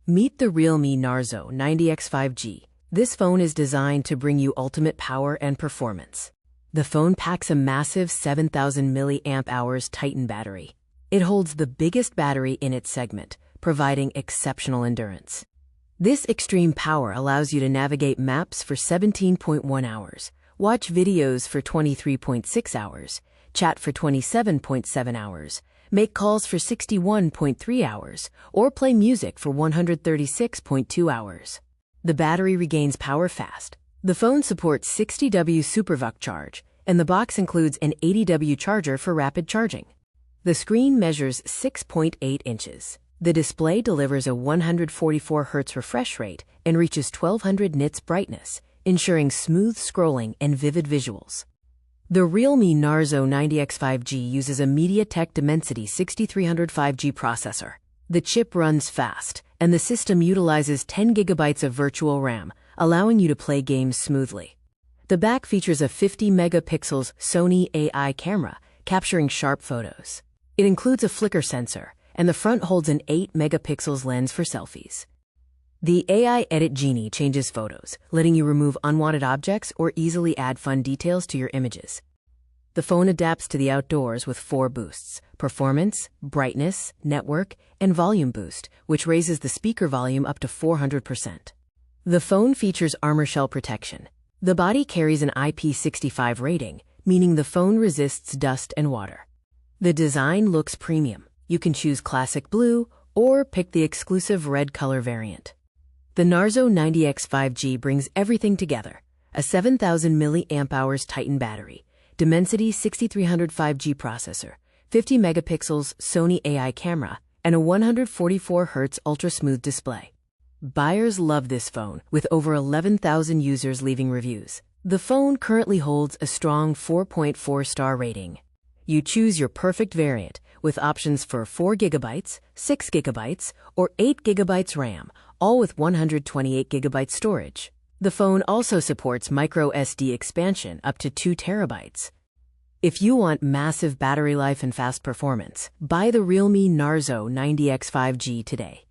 Meet the realme NARZO 90x 5G. This phone is designed to bring you ultimate power and performance. The phone packs a massive 7,000 mAh Titan battery. It holds the biggest battery in its segment, providing exceptional endurance. This extreme power allows you to navigate maps for 17.1 hours, watch videos for 23.6 hours, chat for 27.7 hours, make calls for 61.3 hours, or play music for 136.2 hours. The battery regains power fast. The phone supports 60W SuperVOOC charge, and the box includes an 80W charger for rapid charging. The screen measures 6.8 inches. The display delivers a 144Hz refresh rate and reaches 1200 nits brightness, ensuring smooth scrolling and vivid visuals. The realme NARZO 90x 5G uses a MediaTek Dimensity 6300 5G processor. The chip runs fast, and the system utilizes 10 GB of virtual RAM, allowing you to play games smoothly. The back features a 50-megapixel Sony AI camera, capturing sharp photos. It includes a flicker sensor, and the front holds an 8-megapixel lens for selfies. The AI Edit Genie changes photos, letting you remove unwanted objects or easily add fun details to your images. The phone adapts to the outdoors with 4 boosts: performance, brightness, network, and volume boost, which raises the speaker volume up to 400%. The phone features ArmorShell protection. The body carries an IP65 rating, meaning the phone resists dust and water. The design looks premium. You can choose classic blue or pick the exclusive red color variant. The NARZO 90x 5G brings everything together: a 7,000 mAh Titan battery, Dimensity 6300 5G processor, 50 megapixels Sony AI camera, and a 144Hz ultra-smooth display. Buyers love this phone, with over 11,000 users leaving reviews. The phone currently holds a strong 4.4-star rating. You choose your perfect variant, with options for 4 GB, 6 GB, or 8 GB RAM, all with 128 GB storage. The phone also supports microSD expansion up to 2 TB. If you want massive battery life and fast performance, buy the realme NARZO 90x 5G today.